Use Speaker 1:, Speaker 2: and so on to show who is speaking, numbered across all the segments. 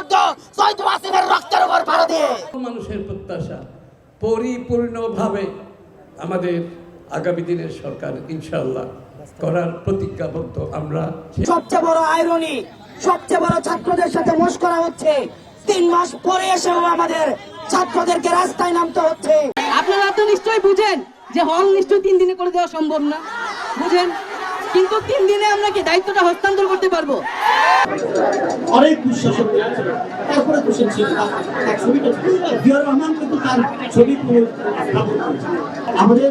Speaker 1: জনমুগ্ধ শহীদ ওয়াসিমের রক্তের উপর ভাড়া দিয়ে।
Speaker 2: মানুষের প্রত্যাশা পরিপূর্ণভাবে আমাদের আগামী দিনের সরকার ইনশাআল্লাহ করার প্রতিজ্ঞাবদ্ধ আমরা।
Speaker 1: সবচেয়ে বড় আইরনি, সবচেয়ে বড় ছাত্রদের সাথে মশকরা হচ্ছে 3 মাস পরে এসেও আমাদের ছাত্রদেরকে রাস্তায় নামতে হচ্ছে।
Speaker 3: আপনারা তো নিশ্চয়ই বুঝেন যে হল নিশ্চয়ই 3 দিনে করে দেওয়া সম্ভব না, বুঝেন, কিন্তু 3 দিনে আমরা কি দায়িত্বটা হস্তান্তর করতে পারবো?
Speaker 4: অনেক দুঃশাসন হয়েছিল, তারপরে দোষণ ছিল এক ছবিটা জিয়াউর রহমান কিন্তু তার ছবি আমাদের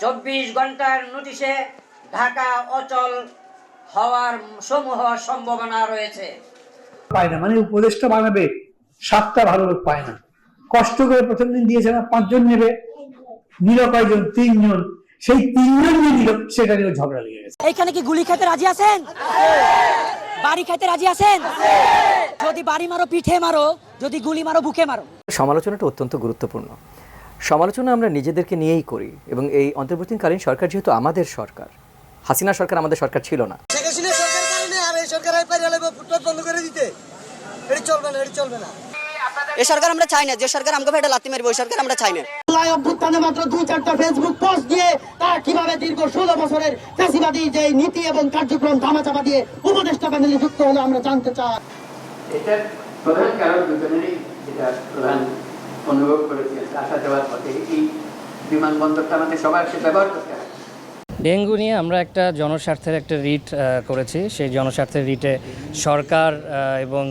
Speaker 5: 24 ঘন্টার নোটিশে ঢাকা অচল হওয়ার সমূহ সম্ভাবনা রয়েছে।
Speaker 6: পায় না, মানে উপদেশটা বানাবে 7টা ভালো লোক পায় না। কষ্ট করে প্রথম দিন দিয়েছে না 5 জন নেবে, নিল কয়জন? 3 জন। সেই 3 জন নিয়ে নিল, সেটা নিয়ে ঝগড়া লেগে গেছে।
Speaker 1: এইখানে কি গুলি খেতে রাজি আছেন? বাড়ি খেতে রাজি আছেন? যদি বাড়ি মারো পিঠে মারো, যদি গুলি মারো বুকে মারো।
Speaker 7: সমালোচনাটা অত্যন্ত গুরুত্বপূর্ণ। সমালোচনা আমরা নিজেদেরকে নিয়েই করি, এবং এই অন্তর্বর্তীকালীন সরকার যেহেতু আমাদের সরকার, হাসিনা সরকার আমাদের সরকার ছিল না।
Speaker 1: এই সরকার আমরা চাই না, যে সরকার আমাকে ফেটে লাথি মারবে ওই সরকার আমরা চাই না। অভ্যুত্থানে মাত্র 2-4টা ফেসবুক পোস্ট দিয়ে তারা কিভাবে দীর্ঘ 16 বছরের ফ্যাসিবাদী যে নীতি এবং কার্যক্রম ধামাচাপা দিয়ে উপদেষ্টা প্যানেলে যুক্ত হলো আমরা জানতে চাই।
Speaker 8: এটার প্রধান কারণ দুজনেরই যেটা প্রধান অনুভব করেছে, আসা যাওয়ার পথে এই বিমানবন্দরটা আমাদের সবার সাথে ব্যবহার করতে হয়।
Speaker 9: ডেঙ্গু নিয়ে আমরা একটা জনস্বার্থের একটা রিট করেছি। সেই জনস্বার্থের রিটে সরকার এবং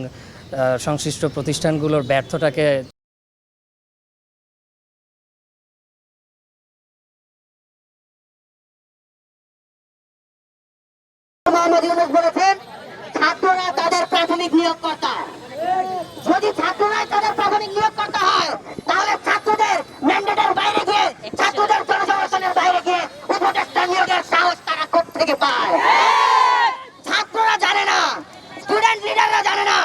Speaker 9: সংশ্লিষ্ট প্রতিষ্ঠানগুলোর ব্যর্থতাকে
Speaker 1: বলেছেন ছাত্ররা তাদের প্রাথমিক নিয়োগকর্তা। যদি ছাত্ররাই তাদের প্রাথমিক নিয়োগকর্তা হয়, তাহলে ছাত্রদের ম্যান্ডেটের বাইরে গিয়ে, ছাত্রদের জনসমর্থনের বাইরে গিয়ে উপদেষ্টা নিয়োগের সাহস তারা কোত্থেকে পায়? ছাত্ররা জানে না, স্টুডেন্ট লিডাররা জানে না,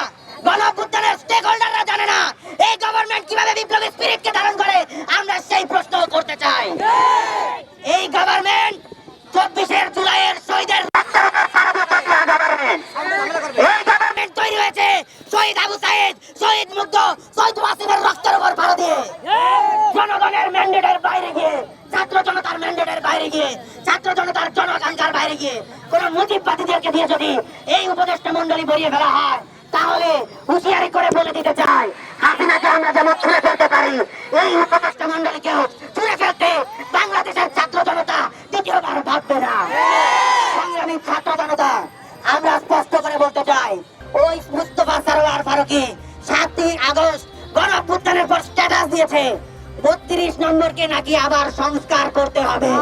Speaker 1: গণঅভ্যুত্থানের স্টেক হোল্ডাররা জানে না এই গভর্নমেন্ট কিভাবে বিপ্লবী স্পিরিটকে ধারণ করে। আমরা সেই প্রশ্ন করতে চাই। এই গভর্নমেন্ট 24 জুলাইয়ের শহীদের এই গভর্নমেন্ট তৈরি হয়েছে শহীদ আবু সাইদ, শহীদ মুগ্ধ, শহীদ ওয়াসিমের রক্তের উপর ভাড়া দিয়ে। জনগণের ম্যান্ডেটের বাইরে গিয়ে, ছাত্র জনতার ম্যান্ডেটের বাইরে গিয়ে, ছাত্র জনতার জনআকাঙ্ক্ষার বাইরে গিয়ে কোন মুজিববাদীদেরকে দিয়ে যদি এই উপদেষ্টা মন্ডলী ভরিয়ে ফেলা হয়, তাহলে হুঁশিয়ারি করে বলে দিতে চাই, হাসিনাকে আমরা যেমন ছুঁড়ে ফেলতে পারি, এই উপদেষ্টা মন্ডলীকেও ছুঁড়ে ফেলতে বাংলাদেশের ছাত্র জনতা দ্বিতীয়বার ভাববে না। সংগ্রামী ছাত্র জনতা, আমরা স্পষ্ট করে বলতে চাই, ওই মুস্তফা সরোয়ার ফারুকী 7 আগস্ট গণঅভ্যুত্থানের পর স্ট্যাটাস দিয়েছে 32 নম্বরকে নাকি আবার সংস্কার করতে হবে।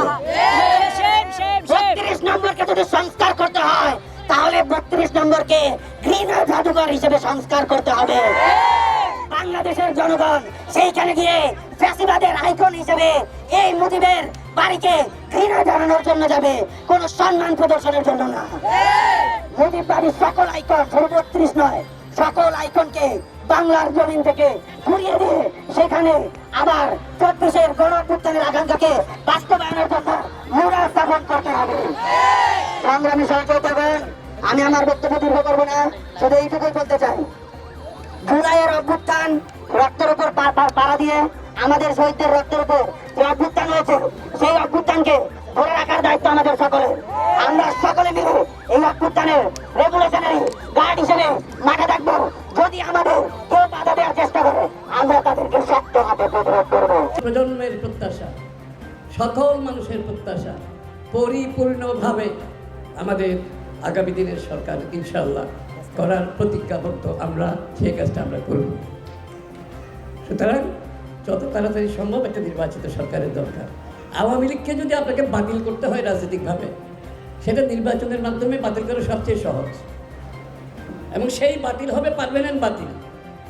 Speaker 1: 32 নম্বরকে যদি সংস্কার করতে হয়, তাহলে 32 নম্বরকে ঘৃণার জাদুঘর হিসেবে সংস্কার করতে হবে। বাংলাদেশের জনগণ সেইখানে গিয়ে ফ্যাসিবাদের আইকন হিসেবে এই মুজিবের বাড়িকে ঘৃণা জানানোর জন্য যাবে, কোন সম্মান প্রদর্শনের জন্য না। মুজিব বাড়ির সকল আইকন, 32 নয়, সকল আইকনকে বাংলার জমিন থেকে ঘুরিয়ে দিয়ে সেখানে আবার 24 গণঅভ্যুত্থানের আকাঙ্ক্ষাকে বাস্তবায়নের জন্য মূলা স্থাপন করতে হবে। সংগ্রামী সহযোগিতাগণ, আমি আমার বক্তব্য দীর্ঘ করবো না, শুধু এইটুকুই বলতে চাই, জুলাইয়ের অভ্যুত্থান রক্তের উপর পাড়া দিয়ে আমাদের শহীদদের রক্তের উপর যে অভ্যুত্থান হয়েছে, সেই অভ্যুত্থানকে ধরে রাখার দায়িত্ব আমাদের সকলের। আমরা সকলে মিলে এই অভ্যুত্থানের রেগুলেশনারি গার্ড হিসেবে মাঠে থাকবো। যদি আমাদের কেউ বাধা দেওয়ার চেষ্টা করে, আমরা তাদেরকে শক্ত হাতে প্রতিরোধ করবো।
Speaker 2: প্রজন্মের প্রত্যাশা, সকল মানুষের প্রত্যাশা পরিপূর্ণভাবে আমাদের আগামী দিনের সরকার ইনশাআল্লাহ করার প্রতিজ্ঞাবদ্ধ আমরা। সেই কাজটা আমরা করব। সুতরাং যত তাড়াতাড়ি সম্ভব একটা নির্বাচিত সরকারের দরকার। আওয়ামী লীগকে যদি আপনাকে বাতিল করতে হয় রাজনৈতিকভাবে, সেটা নির্বাচনের মাধ্যমে বাতিল করা সবচেয়ে সহজ, এবং সেই বাতিল হবে পার্মানেন্ট বাতিল।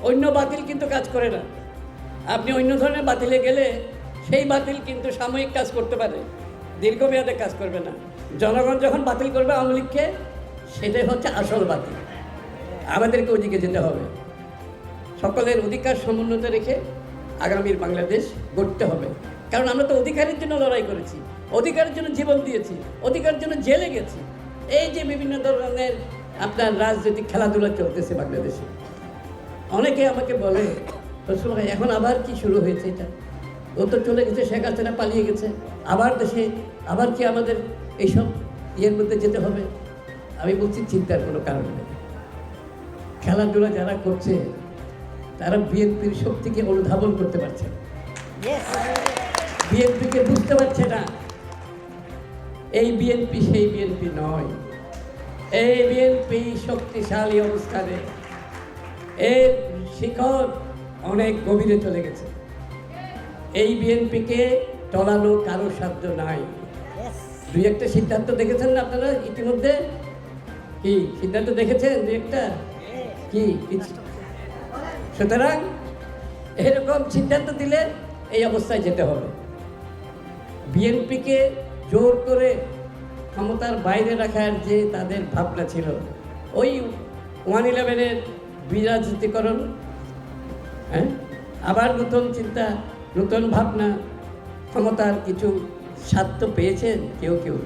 Speaker 2: অন্য বাতিল কিন্তু কাজ করে না। আপনি অন্য ধরনের বাতিলে গেলে সেই বাতিল কিন্তু সাময়িক কাজ করতে পারে, দীর্ঘমেয়াদে কাজ করবে না। জনগণ যখন বাতিল করবে আওয়ামী লীগকে, সেটাই হচ্ছে আসল বাতিল। আমাদেরকে ওদিকে যেতে হবে। সকলের অধিকার সমুন্নত রেখে আগামীর বাংলাদেশ গড়তে হবে। কারণ আমরা তো অধিকারের জন্য লড়াই করেছি, অধিকারের জন্য জীবন দিয়েছি, অধিকারের জন্য জেলে গেছি। এই যে বিভিন্ন ধরনের আপনার রাজনৈতিক খেলাধুলা চলতেছে বাংলাদেশে, অনেকে আমাকে বলে রসুল ভাই এখন আবার কি শুরু হয়েছে এটা, ও তো চলে গেছে, শেখ হাসিনা পালিয়ে গেছে, আবার দেশে আবার কি আমাদের এইসব ইয়ের মধ্যে যেতে হবে? আমি বলছি চিন্তার কোনো কারণ নেই। খেলাধুলা যারা করছে তারা বিএনপির শক্তিকে অনুধাবন করতে পারছে না, বিএনপিকে বুঝতে পারছে না। এই বিএনপি সেই বিএনপি নয়। এই বিএনপি শক্তিশালী অবস্থানে, এর শিকড় অনেক গভীরে চলে গেছে। এই বিএনপিকে টলানো কারো সাধ্য নাই। দুই একটা সিদ্ধান্ত দেখেছেন না আপনারা ইতিমধ্যে? কি সিদ্ধান্ত দেখেছেন? দুই একটা কি? সুতরাং এরকম সিদ্ধান্ত দিলে এই অবস্থায় যেতে হবে। বিএনপিকে জোর করে ক্ষমতার বাইরে রাখার যে তাদের ভাবনা ছিল, ওই 111-এর বিরাজনীতিকরণ, হ্যাঁ, আবার নতুন চিন্তা, নতুন ভাবনা, ক্ষমতার কিছু স্বার্থ পেয়েছেন কেউ কেউ।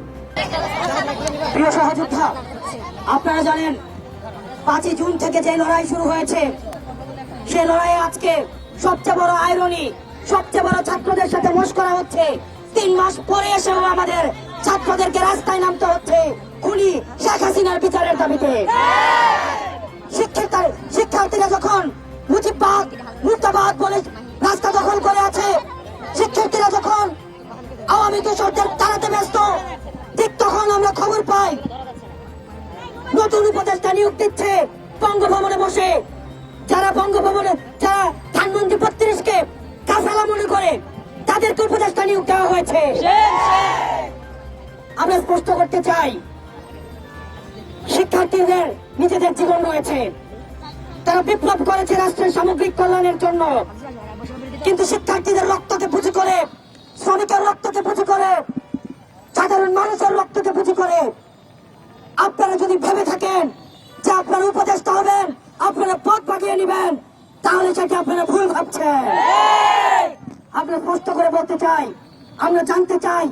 Speaker 1: প্রিয় সহযোদ্ধা, আপনারা জানেন 5 জুন থেকে যে লড়াই শুরু হয়েছে, সে লড়াইয়ে আজকে সবচেয়ে বড় আইরনি, সবচেয়ে বড় ছাত্রদের সাথে মশকরা হচ্ছে। 3 মাস পরে এসেও আমাদের ছাত্রদেরকে রাস্তায় নামতে হচ্ছে খুনি শেখ হাসিনার বিচারের দাবিতে। শিক্ষার্থীরা যখন মুজিববাদ মুর্দাবাদ বলে রাস্তা দখল করে আছে, শিক্ষার্থীরা যখন আওয়ামী দোসরদের তাড়াতে ব্যস্ত, ঠিক তখন আমরা খবর পাই নতুন উপদেষ্টা নিয়োগ দিচ্ছে বঙ্গভবনে বসে। যারা ধানমন্ত্রী 32-কে কাফেলা মনে করে তাদেরকে উপদেষ্টা নিয়োগ দেওয়া হয়েছে। আমরা স্পষ্ট করতে চাই, শিক্ষার্থীদের নিজেদের জীবন রয়েছে, তারা বিপ্লব করেছে রাষ্ট্রের সামগ্রিক কল্যাণের জন্য, কিন্তু শিক্ষার্থীদের রক্তকে পুঁজি করে, শ্রমিকের রক্তকে পুঁজি করে, সাধারণ মানুষের রক্তকে পুঁজি করে আপনারা যদি ভেবে থাকেন যে আপনারা উপদেষ্টা হবেন, আপনারা পথ বাগিয়ে নেবেন, তাহলে সেটা আপনারা ভুল ভাবছেন। আমরা স্পষ্ট করে বলতে চাই, আমরা জানতে চাই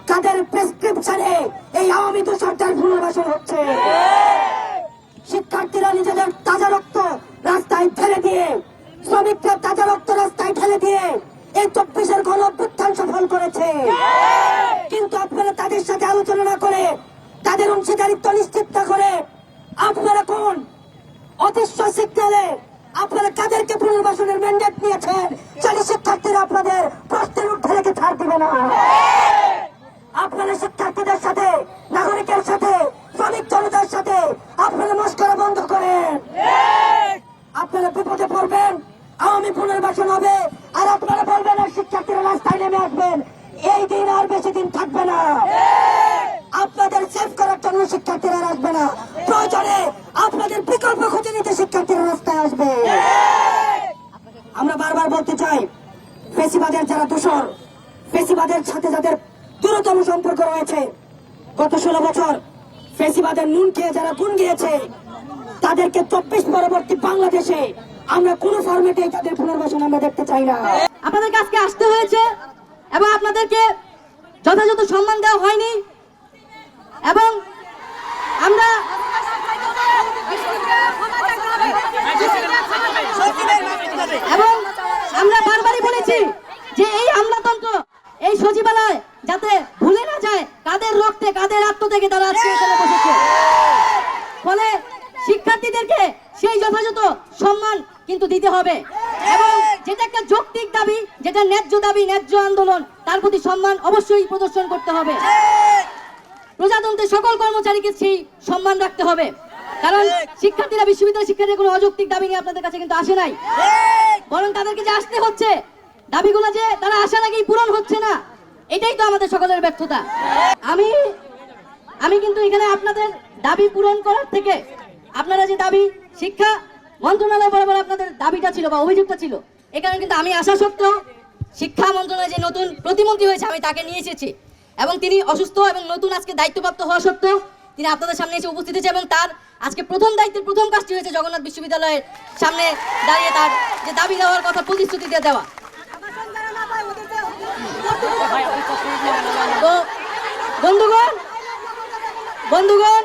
Speaker 1: কাদের প্রেসক্রিপশনে এই আওয়ামী দোসরদের পুনর্বাসন হচ্ছে। শিক্ষার্থীরা নিজেদের তাজা রক্ত রাস্তায় ঠেলে দিয়ে, শ্রমিকরা তাজা রক্ত রাস্তায় ঠেলে দিয়ে এই 24-এর গণ অভ্যুত্থান সফল করেছে, কিন্তু আপনারা তাদের সাথে আলোচনা না করে, তাদের অংশীদারিত্ব নিশ্চিত না করে আপনারা কোন অদৃশ্য সিগন্যালে আপনারা কাদেরকে পুনর্বাসনের ম্যান্ডেট নিয়েছেন, সেটা শিক্ষার্থীরা আপনাদের প্রশ্নের উঠে রেখে ছাড় দিবে না। আপনারা শিক্ষার্থীদের সাথে, নাগরিকের সাথে, শ্রমিক জনতার সাথে আপনারা মশকরা বন্ধ করেন। আপনারা বিপদে পড়বেন, আওয়ামী পুনর্বাসন হবে, আর আপনারা বলবেন আর শিক্ষার্থীরা রাস্তায় নেমে আসবেন। এই দিন আর বেশি দিন থাকবে না। আপনাদের সেভ করার জন্য শিক্ষার্থীরা আসবে না, প্রয়োজনে আপনাদের বিকল্প খুঁজে নিতে শিক্ষার্থীরা রাস্তায় আসবে। আমরা বারবার বলতে চাই, ফেসিবাদের যারা দোষর, ফেসিবাদের সাথে যাদের দূরতম সম্পর্ক রয়েছে, গত 16 বছর ফেসিবাদের নুন খেয়ে যারা গুণ গিয়েছে, তাদেরকে 24 পরবর্তী বাংলাদেশে আমরা কোন ফরম্যাটে তাদের পুনর্বাসন আমরা দেখতে চাই না।
Speaker 3: আপনাদের কাছে আসতে হয়েছে এবং আপনাদেরকে যথাযথ সম্মান দেওয়া হয়নি, এবং আমরা বারবারই বলেছি যে এই আমলাতন্ত্র, এই সচিবালয় যাতে ভুলে না যায় কাদের রক্তে, কাদের আত্ম থেকে তারা আজকে এখানে বসেছে। ফলে শিক্ষার্থীদেরকে সেই যথাযথ সম্মান কিন্তু দিতে হবে, এবং যেটা একটা যৌক্তিক দাবি, যেটা ন্যায্য দাবি, ন্যায্য আন্দোলন, তার প্রতি সম্মান অবশ্যই প্রদর্শন করতে হবে। প্রজাতন্ত্রের সকল কর্মচারীকে সেই সম্মান রাখতে হবে, কারণ শিক্ষার্থীরা, বিশ্ববিদ্যালয় শিক্ষার্থীরা কোনো অযৌক্তিক দাবি নিয়ে আপনাদের কাছে কিন্তু আসে নাই, বরং তাদেরকে যে আসতে হচ্ছে, দাবিগুলো যে তারা আসার আগেই পূরণ হচ্ছে না, এটাই তো আমাদের সকলের ব্যর্থতা। আমি কিন্তু এখানে আপনাদের দাবি পূরণ করার থেকে, আপনারা যে দাবি, শিক্ষা মন্ত্রণালয় বরাবর আপনাদের দাবিটা ছিল বা অভিযোগটা ছিল, এখানে কিন্তু আমি আসা সত্ত্বেও শিক্ষা মন্ত্রণালয়ে যে নতুন প্রতিমন্ত্রী হয়েছে আমি তাকে নিয়ে এসেছি, এবং তিনি অসুস্থ এবং নতুন আজকে দায়িত্বপ্রাপ্ত হওয়া সত্ত্বেও তিনি আপনাদের সামনে এসে উপস্থিত হয়েছে, এবং তার আজকে প্রথম দায়িত্বের প্রথম কাজটি হয়েছে জগন্নাথ বিশ্ববিদ্যালয়ের সামনে দাঁড়িয়ে তার যে দাবি দেওয়ার কথা প্রতিশ্রুতি দিয়ে দেওয়া। তো বন্ধুগণ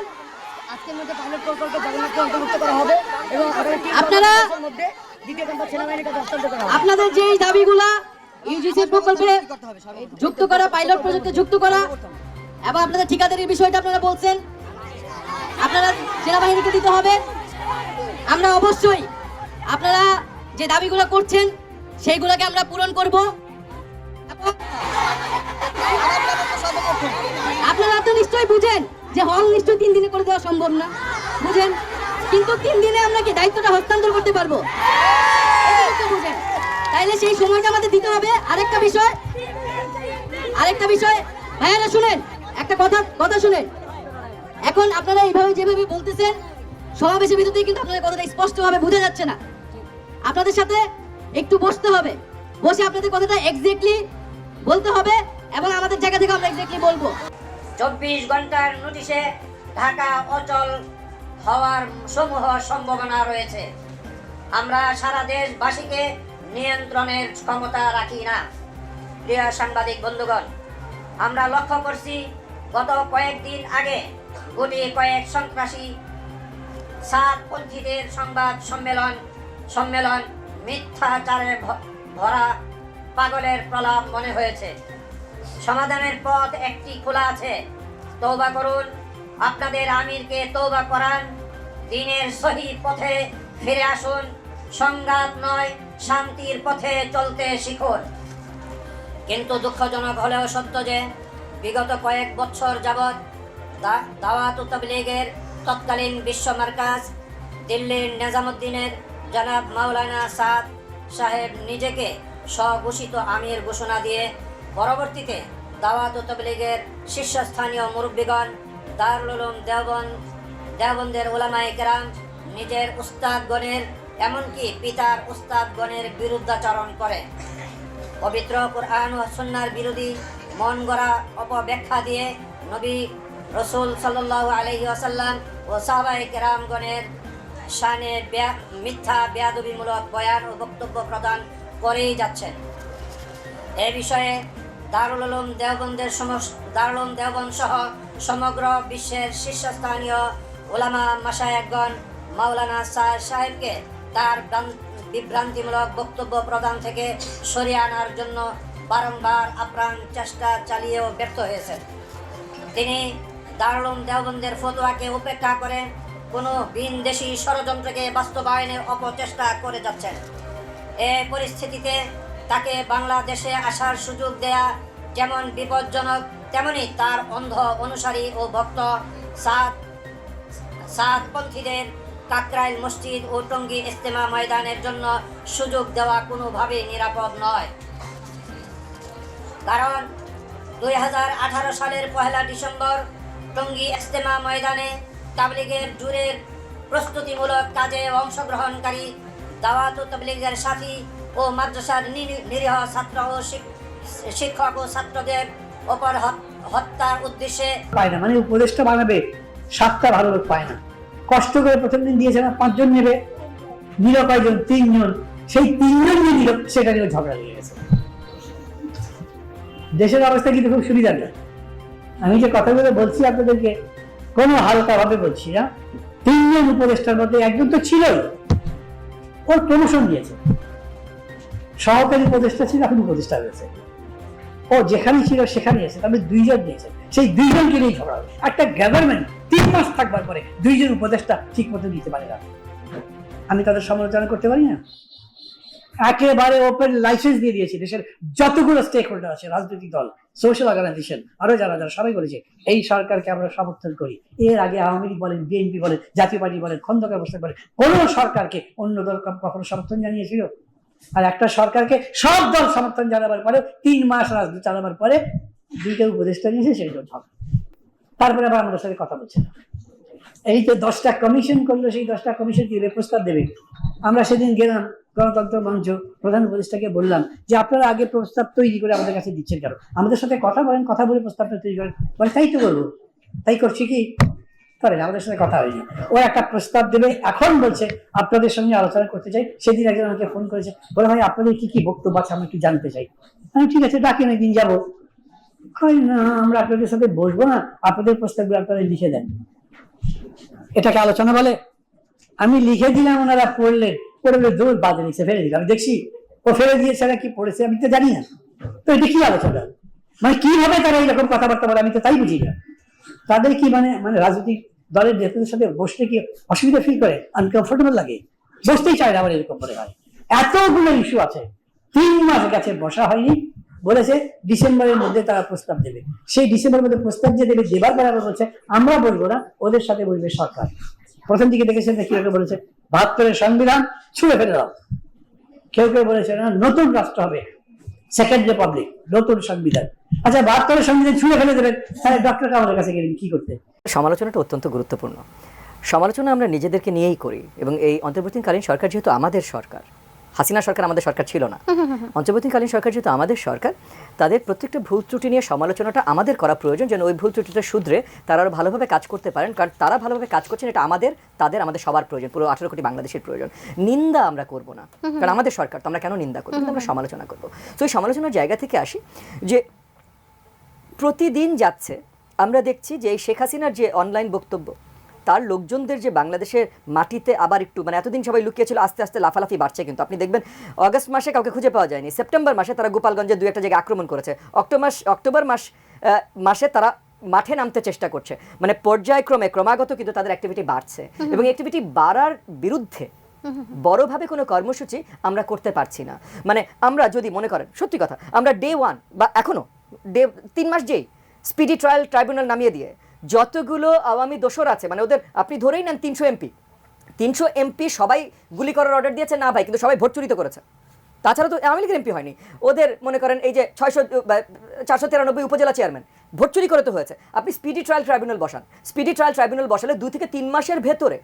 Speaker 3: আজকের মধ্যে পাইলট প্রকল্পে জগন্নাথকে অন্তর্ভুক্ত করা হবে, এবং আপনারা আপনাদের যে এই দাবিগুলা ইউজিসি প্রকল্পে যুক্ত করা, পাইলট প্রজেক্টে যুক্ত করা, এবং আপনাদের ঠিকাদারির বিষয়টা আপনারা বলছেন আপনারা সেনাবাহিনীকে দিতে হবে। আমরা অবশ্যই আপনারা যে দাবিগুলো করছেন সেইগুলোকে আমরা পূরণ করব। আপনারা তো নিশ্চয়ই বুঝেন যে হল নিশ্চয়ই 3 দিনে করে দেওয়া সম্ভব না, বুঝেন, কিন্তু 3 দিনে আমরা কি দায়িত্বটা হস্তান্তর করতে পারবো? বুঝেন, তাইলে সেই সময়টা আমাদের দিতে হবে। আরেকটা বিষয় ভাইয়ারা শুনেন, একটা কথা শুনেন। এখন আপনারা এইভাবে যেভাবে বলতেছেন সমাবেশের ভিতরেই কিন্তু আপনাদের কথাটা স্পষ্টভাবে বোঝা যাচ্ছে না। আপনাদের সাথে একটু বসতে হবে, বসে আপনাদের কথাটা এক্স্যাক্টলি বলতে হবে এবং আমাদের জায়গা থেকে আমরা এক্স্যাক্টলি বলবো।
Speaker 5: 24 ঘন্টার নোটিশে ঢাকা অচল হওয়ার সমূহ সম্ভাবনা রয়েছে। আমরা সারা দেশবাসীকে নিয়ন্ত্রণের ক্ষমতা রাখি না। প্রিয় সাংবাদিক বন্ধুগণ, আমরা লক্ষ্য করছি গত কয়েকদিন আগে কয়েক সন্ত্রাসী সাতপন্থীদের সংবাদ সম্মেলন মিথ্যাচারে ভরা পাগলের প্রলাপ মনে হয়েছে। সমাধানের পথ একটি খোলা আছে। তওবা করুন, আপনাদের আমিরকে তওবা করান, দ্বীনের সহি পথে ফিরে আসুন, সংঘাত নয় শান্তির পথে চলতে শিখুন। কিন্তু দুঃখজনক হলেও সত্য যে বিগত কয়েক বছর যাবৎ দাওয়াত তাবলীগের তৎকালীন বিশ্ব মার্কাজ দিল্লির নিজামুদ্দিনের জনাব মাওলানা সাদ সাহেব নিজেকে স্বঘোষিত আমির ঘোষণা দিয়ে পরবর্তীতে দাওয়াত তাবলীগের শীর্ষস্থানীয় মুরব্বীগণ, দারুল উলুম দেওবন্দের উলামায়ে কেরাম নিজের উস্তাদগণের, এমনকি পিতার উস্তাদগণের বিরুদ্ধাচরণ করে পবিত্র কুরআন ও সুন্নাহর বিরোধী মন গড়া অপব্যাখ্যা দিয়ে নবী রাসূল সাল্লাল্লাহু আলাইহি ওয়াসাল্লাম ও সাহাবায়ে কেরামগণের শানে মিথ্যা বেয়াদবিমূলক বয়ান ও বক্তব্য প্রদান করেই যাচ্ছেন। এ বিষয়ে দারুল উলুম দেওবন্দ সহ সমগ্র বিশ্বের শীর্ষস্থানীয় উলামা মাশায়েখগণ মাওলানা সাহেবকে তার বিভ্রান্তিমূলক বক্তব্য প্রদান থেকে সরিয়ে আনার জন্য বারংবার আপ্রাণ চেষ্টা চালিয়েও ব্যর্থ হয়েছেন। তিনি দারুল উলুম দেওবন্দের ফতোয়াকে উপেক্ষা করে কোনো ভিনদেশী ষড়যন্ত্রকে বাস্তবায়নের অপচেষ্টা করে যাচ্ছেন। এ পরিস্থিতিতে তাকে বাংলাদেশে আসার সুযোগ দেয়া যেমন বিপজ্জনক, তেমনি তার অন্ধ অনুসারী ও ভক্ত সাতপন্থীদের কাকরাইল মসজিদ ও টঙ্গী ইজতেমা ময়দানের জন্য সুযোগ দেওয়া কোনোভাবেই নিরাপদ নয়। কারণ 2018 সালের 1 ডিসেম্বর টঙ্গী ইজতেমা ময়দানে তাবলীগের জুরের প্রস্তুতিমূলক কাজে অংশগ্রহণকারী দাওয়াত তাবলীগের সাথী ও মাদ্রাসার নিরীহ ছাত্র ও শিক্ষক ও ছাত্রদের ওপর হত্যার উদ্দেশ্যে
Speaker 6: পায় না, মানে উপদেশটা বানাবে 7টা ভালো লোক পায় না। কষ্ট করে প্রথম দিন দিয়েছে না 5 জন নেবে, নিল কয়জন? 3 জন। সেই 3 জন যে নিল সেটা নিয়ে ঝগড়া লেগে গেছে। দেশের অবস্থা কিন্তু খুব সুবিধা নেই। আমি যে কথাগুলো বলছি আপনাদেরকে কোনো হালকা ভাবে বলছি না। 3 জন উপদেষ্টার মধ্যে একজন তো ছিলই, ওর প্রমোশন দিয়েছে, সহকারী উপদেষ্টা ছিল, এখন উপদেষ্টা হয়েছে। ও যেখানে ছিল সেখানে এসে তবে 2 জন দিয়েছে, সেই 2 জনকে নিয়ে ঝগড়া হবে। একটা গভর্নমেন্ট 3 মাস থাকবার পরে 2 জন উপদেষ্টা ঠিক মতো দিতে পারে না, আমি তাদের সমালোচনা করতে পারি না? একেবারে ওপেন লাইসেন্স দিয়ে দিয়েছে দেশের যতগুলো স্টেক হোল্ডার আছে, রাজনৈতিক দল, সোশ্যাল অর্গানাইজেশন, আরো যারা সবাই বলেছে এই সরকারকে আমরা সমর্থন করি। এর আগে আওয়ামী লীগ বলেন, বিএনপি বলেন, জাতীয় পার্টি বলেন, খন্দকার বসতে বলেন, কোন সরকারকে অন্য দল কখনো সমর্থন জানিয়েছিল? আর একটা সরকারকে সব দল সমর্থন জানাবার পরে 3 মাস রাজনীতি চালাবার পরে 2টা উপদেষ্টা নিয়েছে, সেই জন্য তারপরে আবার আমাদের সাথে কথা বলছে। এই যে 10টা কমিশন করলো, সেই 10টা কমিশন কি প্রস্তাব দেবে? আমরা সেদিন গেলাম গণতন্ত্র মঞ্চ, প্রধান উপদেষ্টাকে বললাম যে আপনারা আগে প্রস্তাব তৈরি করে আমাদের কাছে দিচ্ছেন কেন? আমাদের সাথে কথা বলেন, কথা বলে প্রস্তাবটা তৈরি করেন। বলে তাই তো করবো, তাই করছি কি করেন, আমাদের সাথে কথা হয়নি। ও একটা প্রস্তাব দেবে, এখন বলছে আপনাদের সঙ্গে আলোচনা করতে চাই। সেদিন একজন আমাকে ফোন করেছে, বলে ভাই আপনাদের কি কি বক্তব্য আছে আমি একটু জানতে চাই। আমি ঠিক আছে ডাকেন, একদিন যাবো। না, আমরা আপনাদের সাথে বসবো না, আপনাদের প্রস্তাবগুলো আপনারা লিখে দেন। এটাকে আলোচনা বলে? আমি লিখে দিলাম, ওনারা পড়লেন, পড়ে বলে দৌড় বাজে নিচ্ছে, ফেলে দিল। আমি দেখছি ও ফেলে দিয়েছে না কি পড়েছে আমি তো জানি না। তো এটা কি আলোচনা, মানে কিভাবে তারা এইরকম কথাবার্তা বলে আমি তো তাই বুঝি না। তাদের কি মানে মানে রাজনৈতিক দলের নেতাদের সাথে বসলে কি অসুবিধা ফিল করে, আনকমফোর্টেবল লাগে, বসতেই চায় না। আমার এরকম মনে হয় এতগুলো ইস্যু আছে, 3 মাস গেছে বসা হয়নি, বলেছে ডিসেম্বরের মধ্যে তারা প্রস্তাব দেবে। সেই ডিসেম্বরের মধ্যে প্রস্তাব যে দেবে, দেবার পরে আবার বলছে আমরা বলবো না, ওদের সাথে বলবে সরকার। প্রথম দিকে দেখেছেন না কিভাবে বলেছে 72-এর সংবিধান ছুঁড়ে ফেলে দাও, কেউ কেউ বলেছে না নতুন রাষ্ট্র হবে, সেকেন্ড রিপাবলিক, নতুন সংবিধান। আচ্ছা 72-এর সংবিধান ছুঁড়ে ফেলে দেবেন, তাহলে ডক্টর কামালের কাছে গেলেন কি করতে?
Speaker 7: সমালোচনাটা অত্যন্ত গুরুত্বপূর্ণ। সমালোচনা আমরা নিজেদেরকে নিয়েই করি, এবং এই অন্তর্বর্তীকালীন সরকার যেহেতু আমাদের সরকার, হাসিনা সরকার আমাদের সরকার ছিল না, অন্তর্বর্তীকালীন সরকার যেহেতু আমাদের সরকার, তাদের প্রত্যেকটা ভুল ত্রুটি নিয়ে সমালোচনাটা আমাদের করা প্রয়োজন, যেন ওই ভুল ত্রুটিটা শুধরে তারা আরও ভালোভাবে কাজ করতে পারেন। কারণ তারা ভালোভাবে কাজ করছেন, এটা আমাদের, তাদের, আমাদের সবার প্রয়োজন, পুরো 18 কোটি বাংলাদেশের প্রয়োজন। নিন্দা আমরা করব না, কারণ আমাদের সরকার, তো আমরা কেন নিন্দা করবো, আমরা সমালোচনা করবো। তো এই সমালোচনার জায়গা থেকে আসি যে প্রতিদিন যাচ্ছে আমরা দেখছি যে এই শেখ হাসিনার যে অনলাইন বক্তব্য, তার লোকজনদের যে বাংলাদেশের মাটিতে আবার একটু মানে এতদিন সবাই লুকিয়েছিল, আস্তে আস্তে লাফালাফি বাড়ছে। কিন্তু আপনি দেখবেন আগস্ট মাসে কাউকে খুঁজে পাওয়া যায়নি, সেপ্টেম্বর মাসে তারা গোপালগঞ্জে 2-1 জায়গায় আক্রমণ করেছে, অক্টোবর মাসে তারা মাঠে নামতে চেষ্টা করছে। মানে পর্যায়ক্রমে ক্রমাগত কিন্তু তাদের অ্যাক্টিভিটি বাড়ছে, এবং অ্যাক্টিভিটি বাড়ার বিরুদ্ধে বড়ভাবে কোনো কর্মসূচি আমরা করতে পারছি না। মানে আমরা যদি মনে করেন সত্যি কথা, আমরা ডে 1 বা এখনো 3 মাস যেই স্পিডি ট্রায়াল ট্রাইব্যুনাল নামিয়ে দিয়ে যতগুলো আওয়ামী দোসর আছে, মানে ওদের আপনি ধরেই নেন 300 এমপি সবাই গুলি করার অর্ডার দিয়েছে না ভাই, কিন্তু সবাই ভোট চুরি তো করেছে। তাছাড়া তো আওয়ামী লীগের এমপি হয়নি, ওদের মনে করেন এই যে 493 উপজেলা চেয়ারম্যান ভোট চুরি করে তো হয়েছে। আপনি স্পিডি ট্রায়াল ট্রাইব্যুনাল বসান, স্পিডি ট্রায়াল ট্রাইব্যুনাল বসালে 2 থেকে 3 মাসের ভেতরে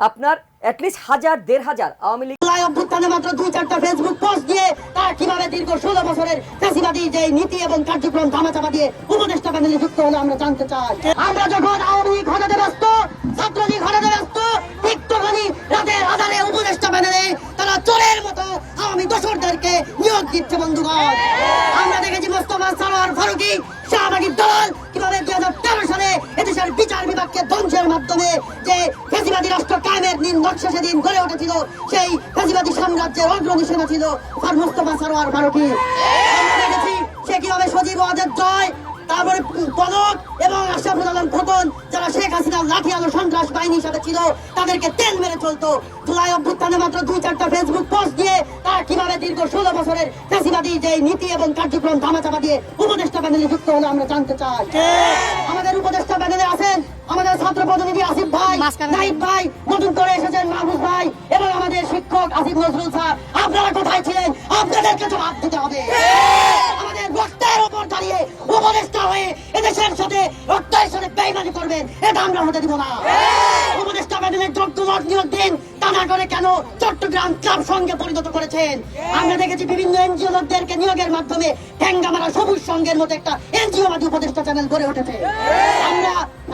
Speaker 7: আপনার অ্যাটলিস্ট 1000-1500 আওয়ামী লীগ
Speaker 1: অভ্যুত্থানে মাত্র 2-4টা ফেসবুক পোস্ট দিয়ে তারা কিভাবে দীর্ঘ 16 বছরের ফ্যাসিবাদী যে নীতি এবং কার্যক্রম ধামাচাপা দিয়ে উপদেষ্টা প্যানেলে যুক্ত হলো আমরা জানতে চাই। আমরা যখন আওয়ামী লীগ হঠাতে ব্যস্ত, ছাত্রলীগ হঠাতে ব্যস্ত, ঠিক তখনই রাতের আধারে উপদেষ্টা প্যানেলে তারা চোরের মতো আওয়ামী দোসরদেরকে নিয়োগ দিচ্ছে বন্ধুগণ। আমরা দেখেছি মোস্তফা সরোয়ার ফারুকী শাহবাগীর দল কিভাবে 2013 সালে এদেশের বিচার বিভাগকে ধ্বংসের মাধ্যমে যে ফ্যাসিবাদী রাষ্ট্র কায়েমের নকশা সেদিন গড়ে উঠেছিল, সেই ফ্যাসিবাদী সাম্রাজ্যের অগ্রণী সেনা ছিল মোস্তফা সরোয়ার ফারুকী। আমরা দেখেছি সে কিভাবে সজীব ওয়াজেদ জয়, তারপরে পলক এবং আশরাফুল আলম খোকন, যারা শেখ হাসিনার লাঠি আলো সন্ত্রাস বাহিনী হিসাবে ছিল, তাদেরকে তেল মেরে চলতো। জুলাই অভ্যুত্থানে মাত্র 2-4টা ফেসবুক পোস্ট দিয়ে তারা কিভাবে দীর্ঘ 16 বছরের ফ্যাসিবাদী যে নীতি এবং কার্যক্রম ধামাচাপা দিয়ে উপদেষ্টা প্যানেলে যুক্ত হলো আমরা জানতে চাই। আমাদের উপদেষ্টা প্যানেলে আছেন আমাদের ছাত্র প্রতিনিধি আসিফ ভাই, নাইব ভাই, নতুন করে এসেছেন মাহফুজ ভাই, এবং আমাদের শিক্ষক আসিফ নজরুল স্যার। আপনারা কোথায় ছিলেন? আপনাদেরকে জবাব দিতে হবে। আমাদের রক্তের উপর দাঁড়িয়ে উপদেষ্টা হয়ে এদেশের সাথে রক্তের সাথে বেইমানি করবেন, এটা আমরা হতে দিব না। উপদেষ্টা প্যানেলের যোগ্য লোক নিয়োগ দিন, তা না করে কেন চট্টগ্রাম ক্লাব সংঘে পরিণত করেছেন? আমরা দেখেছি বিভিন্ন এনজিও লোকদেরকে নিয়োগের মাধ্যমে ঠ্যাঙ্গামারা সবুজ সংঘের মতো একটা এনজিও বাদী উপদেষ্টা চ্যানেল গড়ে উঠেছে।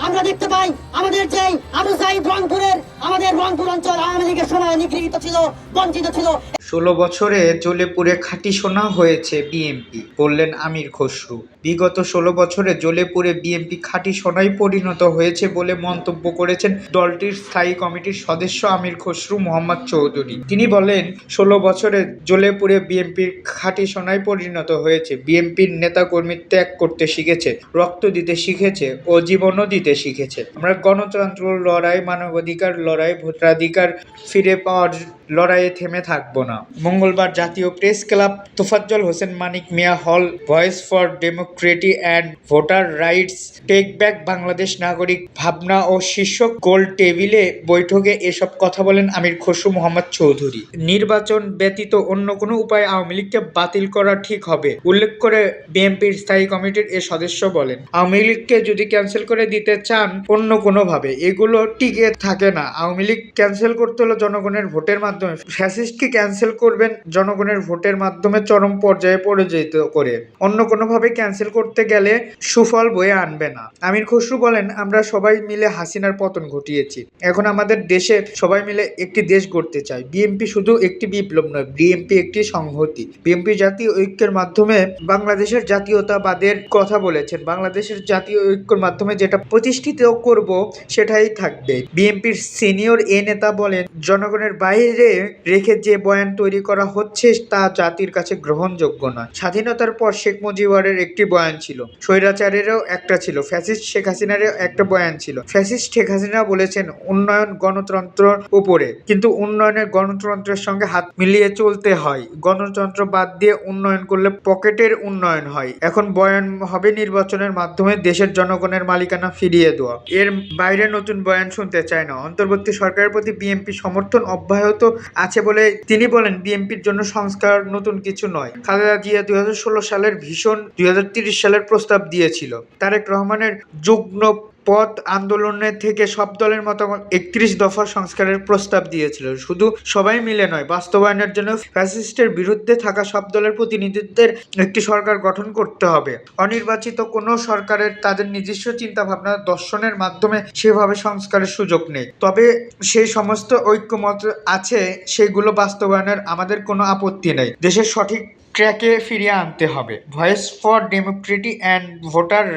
Speaker 1: আমরা দেখতে পাই আমাদের যে আবু সাইদ রংপুরের, আমাদের রংপুর অঞ্চল আওয়ামী লীগের সময় নিগৃহীত ছিল, বঞ্চিত ছিল।
Speaker 10: 16 বছরে জ্বলে পুড়ে খাঁটি সোনা হয়েছে বিএনপি, বললেন আমির খসরু। বিগত 16 বছরে জ্বলে পুড়ে বিএনপি খাঁটি সোনায় পরিণত হয়েছে বলে মন্তব্য করেছেন দলটির স্থায়ী কমিটির সদস্য আমির খসরু মোহাম্মদ চৌধুরী। তিনি বলেন 16 বছরে জ্বলে পুড়ে বিএনপির খাঁটি সোনায় পরিণত হয়েছে। বিএনপির নেতাকর্মী ত্যাগ করতে শিখেছে, রক্ত দিতে শিখেছে ও জীবনও দিতে শিখেছে। আমরা গণতন্ত্র লড়াই, মানবাধিকার লড়াই, ভোটাধিকার ফিরে পাওয়ার লড়াইয়ে থেমে থাকবো না। মঙ্গলবার জাতীয় press club Tofazzal Hossain Manik Miah hall voice for democratic and voter rights take back Bangladesh নাগরিক ভাবনা ও শীর্ষক গোল টেবিলে বৈঠকে এসব কথা বলেন আমির খসরু মোহাম্মদ চৌধুরী। নির্বাচন ব্যতীত অন্য কোনো উপায়ে আওয়ামী লীগকে বাতিল করা ঠিক হবে উল্লেখ করে বিএনপির স্থায়ী কমিটির এ সদস্য বলেন, আওয়ামী লীগকে যদি ক্যান্সেল করে দিতে চান অন্য কোনোভাবে, এগুলো টিকে থাকে না। আওয়ামী লীগ ক্যান্সেল করতে হলো জনগণের ভোটের মাধ্যমে, ফ্যাসিস্টকে ক্যান্সেল ক্যান্সেল করবেন জনগণের ভোটের মাধ্যমে চরম পর্যায়ে পরাজিত করে। অন্য কোনোভাবে ক্যান্সেল করতে গেলে সুফল বয়ে আনবে না। আমির খসরু বলেন, আমরা সবাই মিলে হাসিনার পতন ঘটিয়েছি, এখন আমাদের দেশে সবাই মিলে একটি দেশ গড়তে চাই। বিএনপি শুধু একটি বিপ্লব নয়, বিএনপি একটি সংহতি। বিএনপি জাতীয় ঐক্যের মাধ্যমে বাংলাদেশের জাতীয়তাবাদের কথা বলেছেন। বাংলাদেশের জাতীয় ঐক্যের মাধ্যমে যেটা প্রতিষ্ঠিত করব সেটাই থাকবে। বিএনপির সিনিয়র এ নেতা বলেন, জনগণের বাইরে রেখে যে বয়ান তৈরি করা হচ্ছে তা জাতির কাছে গ্রহণযোগ্য নয়। স্বাধীনতার পর শেখ মুজিবুরের একটি বয়ান ছিল, স্বৈরাচারেরও একটা ছিল, ফ্যাসিস্ট শেখ হাসিনারও একটা বয়ান ছিল। ফ্যাসিস্ট শেখ হাসিনা বলেছেন উন্নয়ন গণতন্ত্রের উপরে, কিন্তু উন্নয়নের গণতন্ত্রের সঙ্গে হাত মিলিয়ে চলতে হয়। গণতন্ত্র বাদ দিয়ে উন্নয়ন করলে পকেটের উন্নয়ন হয়। এখন বয়ান হবে নির্বাচনের মাধ্যমে দেশের জনগণের মালিকানা ফিরিয়ে দেওয়া, এর বাইরে নতুন বয়ান শুনতে চায় না। অন্তর্বর্তী সরকারের প্রতি বিএনপি সমর্থন অব্যাহত আছে বলে তিনি বলেন, বিএনপির জন্য সংস্কার নতুন কিছু নয়। খালেদা জিয়া 2016 সালের ভিশন 2030 সালের প্রস্তাব দিয়েছিল। তারেক রহমানের যুগ্ম পথ আন্দোলনের থেকে সব দলের মতামত 31 দফা সংস্কারের প্রস্তাব দিয়েছিল। শুধু সবাই মিলে নয়, বাস্তবায়নের জন্য ফ্যাসিস্টের বিরুদ্ধে থাকা সব দলের প্রতিনিধিত্বের একটি সরকার গঠন করতে হবে। অনির্বাচিত কোনো সরকারের তাদের নিজস্ব চিন্তাভাবনা দর্শনের মাধ্যমে সেভাবে সংস্কারের সুযোগ নেই। তবে সেই সমস্ত ঐক্যমত আছে, সেগুলো বাস্তবায়নের আমাদের কোনো আপত্তি নেই। দেশের সঠিক ট্র্যাকে ফিরিয়ে আনতে হবে। Voice for democratic and voter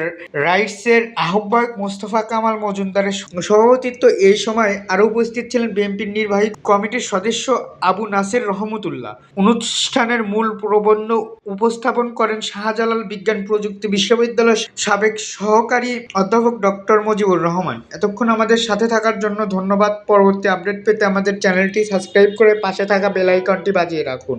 Speaker 10: রাইটসের আহ্বায়ক মোস্তফা কামাল মজুমদারের সভাপতিত্ব এই সময় আরও উপস্থিত ছিলেন বিএনপির নির্বাহী কমিটির সদস্য আবু নাসের রহমতুল্লাহ। অনুষ্ঠানের মূল প্রবন্ধ উপস্থাপন করেন শাহজালাল বিজ্ঞান প্রযুক্তি বিশ্ববিদ্যালয়ের সাবেক সহকারী অধ্যাপক ডক্টর মজিবুর রহমান। এতক্ষণ আমাদের সাথে থাকার জন্য ধন্যবাদ। পরবর্তী আপডেট পেতে আমাদের চ্যানেলটি সাবস্ক্রাইব করে পাশে থাকা বেল আইকনটি বাজিয়ে রাখুন।